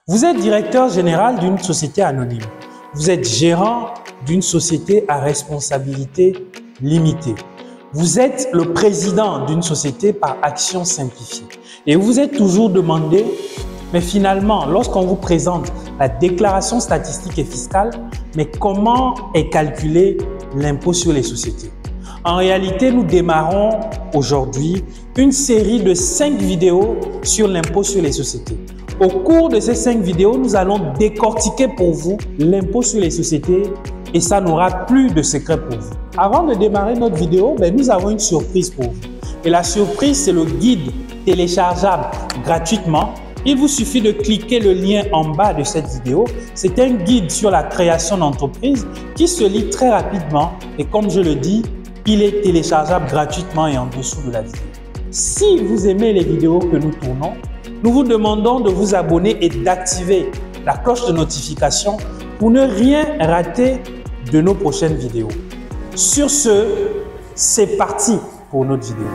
Vous êtes directeur général d'une société anonyme. Vous êtes gérant d'une société à responsabilité limitée. Vous êtes le président d'une société par action simplifiée. Et vous êtes toujours demandé, mais finalement, lorsqu'on vous présente la déclaration statistique et fiscale, mais comment est calculé l'impôt sur les sociétés? En réalité, nous démarrons aujourd'hui une série de 5 vidéos sur l'impôt sur les sociétés. Au cours de ces 5 vidéos, nous allons décortiquer pour vous l'impôt sur les sociétés et ça n'aura plus de secret pour vous. Avant de démarrer notre vidéo, nous avons une surprise pour vous. Et la surprise, c'est le guide téléchargeable gratuitement. Il vous suffit de cliquer le lien en bas de cette vidéo. C'est un guide sur la création d'entreprise qui se lit très rapidement et comme je le dis, il est téléchargeable gratuitement et en dessous de la vidéo. Si vous aimez les vidéos que nous tournons, nous vous demandons de vous abonner et d'activer la cloche de notification pour ne rien rater de nos prochaines vidéos. Sur ce, c'est parti pour notre vidéo.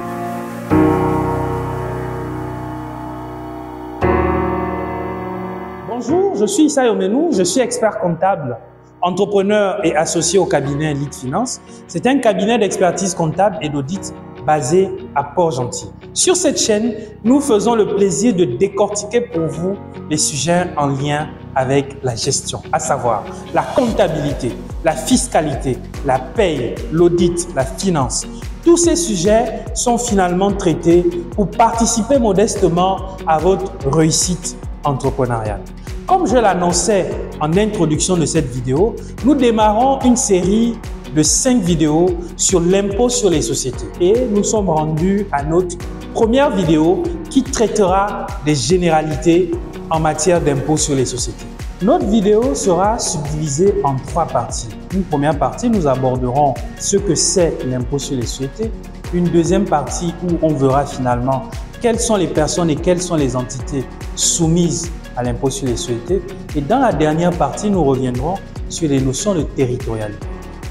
Bonjour, je suis Issa Yomenou, je suis expert comptable, entrepreneur et associé au cabinet Lead Finance. C'est un cabinet d'expertise comptable et d'audit basé à Port-Gentil. Sur cette chaîne, nous faisons le plaisir de décortiquer pour vous les sujets en lien avec la gestion, à savoir la comptabilité, la fiscalité, la paye, l'audit, la finance. Tous ces sujets sont finalement traités pour participer modestement à votre réussite entrepreneuriale. Comme je l'annonçais en introduction de cette vidéo, nous démarrons une série de 5 vidéos sur l'impôt sur les sociétés. Et nous sommes rendus à notre première vidéo qui traitera des généralités en matière d'impôt sur les sociétés. Notre vidéo sera subdivisée en 3 parties. Une première partie, nous aborderons ce que c'est l'impôt sur les sociétés. Une deuxième partie où on verra finalement quelles sont les personnes et quelles sont les entités soumises à l'impôt sur les sociétés. Et dans la dernière partie, nous reviendrons sur les notions de territorialité.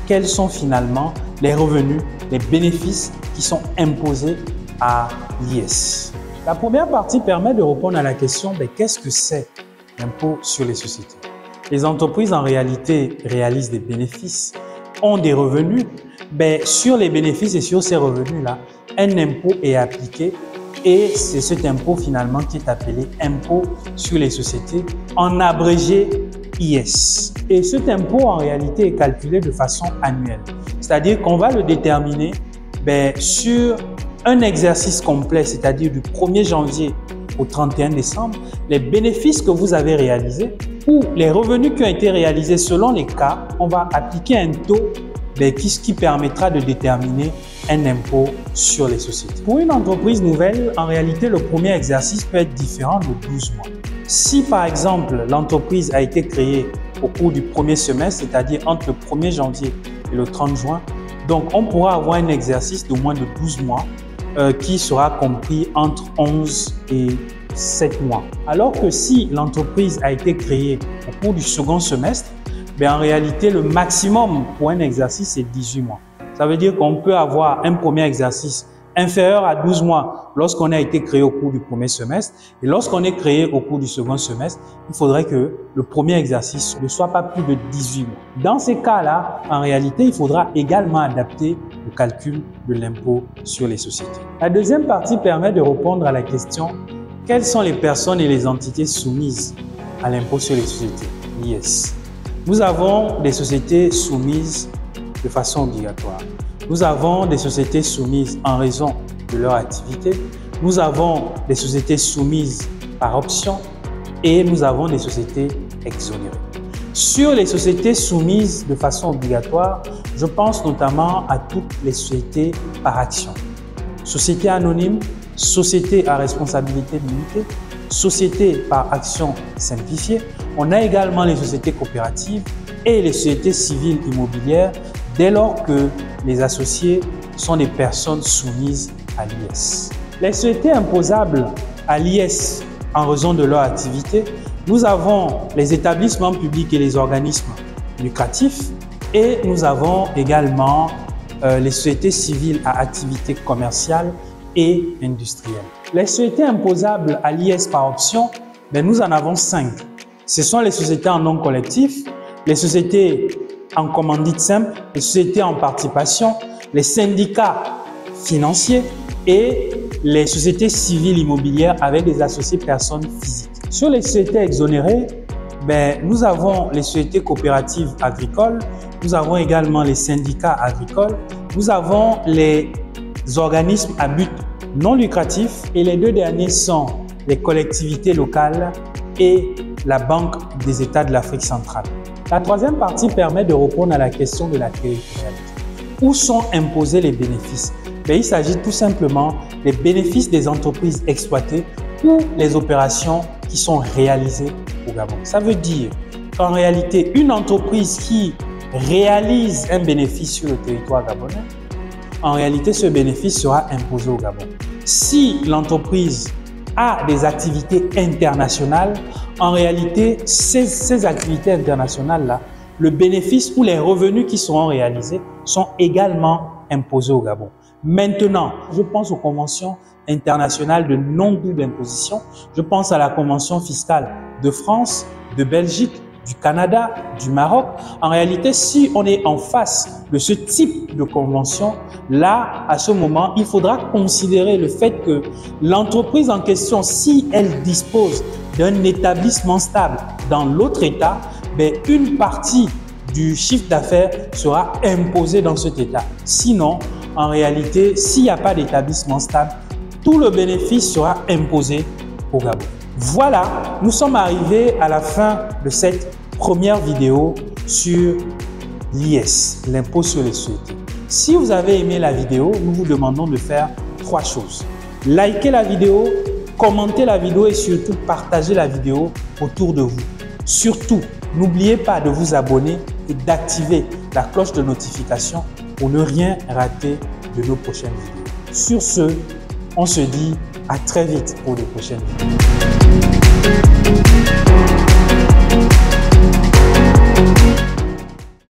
Quels sont finalement les revenus, les bénéfices qui sont imposés à l'IS. La première partie permet de répondre à la question qu'est-ce que c'est l'impôt sur les sociétés? Les entreprises en réalité réalisent des bénéfices, ont des revenus. Sur les bénéfices et sur ces revenus-là, un impôt est appliqué et c'est cet impôt finalement qui est appelé impôt sur les sociétés, en abrégé IS. Et cet impôt en réalité est calculé de façon annuelle. C'est-à-dire qu'on va le déterminer sur un exercice complet, c'est-à-dire du 1er janvier au 31 décembre, les bénéfices que vous avez réalisés ou les revenus qui ont été réalisés selon les cas, on va appliquer un taux qui permettra de déterminer un impôt sur les sociétés. Pour une entreprise nouvelle, en réalité, le premier exercice peut être différent de 12 mois. Si par exemple, l'entreprise a été créée au cours du premier semestre, c'est-à-dire entre le 1er janvier et le 30 juin, donc on pourra avoir un exercice de moins de 12 mois qui sera compris entre 11 et 7 mois. Alors que si l'entreprise a été créée au cours du second semestre, en réalité, le maximum pour un exercice, c'est 18 mois. Ça veut dire qu'on peut avoir un premier exercice inférieur à 12 mois lorsqu'on a été créé au cours du premier semestre. Et lorsqu'on est créé au cours du second semestre, il faudrait que le premier exercice ne soit pas plus de 18 mois. Dans ces cas-là, en réalité, il faudra également adapter le calcul de l'impôt sur les sociétés. La deuxième partie permet de répondre à la question « Quelles sont les personnes et les entités soumises à l'impôt sur les sociétés » (IS). Nous avons des sociétés soumises de façon obligatoire. Nous avons des sociétés soumises en raison de leur activité. Nous avons des sociétés soumises par option et nous avons des sociétés exonérées. Sur les sociétés soumises de façon obligatoire, je pense notamment à toutes les sociétés par action. Sociétés anonymes, sociétés à responsabilité limitée, sociétés par action simplifiée. On a également les sociétés coopératives et les sociétés civiles immobilières dès lors que les associés sont des personnes soumises à l'IS. Les sociétés imposables à l'IS en raison de leur activité, nous avons les établissements publics et les organismes lucratifs et nous avons également les sociétés civiles à activité commerciale et industrielle. Les sociétés imposables à l'IS par option, nous en avons 5. Ce sont les sociétés en nom collectif, les sociétés en commandite simple, les sociétés en participation, les syndicats financiers et les sociétés civiles immobilières avec des associés personnes physiques. Sur les sociétés exonérées, nous avons les sociétés coopératives agricoles, nous avons également les syndicats agricoles, nous avons les organismes à but non lucratif et les deux derniers sont les collectivités locales et la Banque des États de l'Afrique centrale. La troisième partie permet de répondre à la question de la territorialité. Où sont imposés les bénéfices? Il s'agit tout simplement des bénéfices des entreprises exploitées ou les opérations qui sont réalisées au Gabon. Ça veut dire qu'en réalité, une entreprise qui réalise un bénéfice sur le territoire gabonais, en réalité, ce bénéfice sera imposé au Gabon. Si l'entreprise a des activités internationales, en réalité, ces activités internationales-là, le bénéfice ou les revenus qui seront réalisés sont également imposés au Gabon. Maintenant, je pense aux conventions internationales de non-double imposition. Je pense à la convention fiscale de France, de Belgique, du Canada, du Maroc. En réalité, si on est en face de ce type de convention, là, à ce moment, il faudra considérer le fait que l'entreprise en question, si elle dispose d'un établissement stable dans l'autre État, une partie du chiffre d'affaires sera imposée dans cet État. Sinon, en réalité, s'il n'y a pas d'établissement stable, tout le bénéfice sera imposé au Gabon. Voilà, nous sommes arrivés à la fin de cette première vidéo sur l'IS, l'impôt sur les sociétés. Si vous avez aimé la vidéo, nous vous demandons de faire 3 choses. Likez la vidéo, commentez la vidéo et surtout partagez la vidéo autour de vous. Surtout, n'oubliez pas de vous abonner et d'activer la cloche de notification pour ne rien rater de nos prochaines vidéos. Sur ce, on se dit à très vite pour de prochaines vidéos.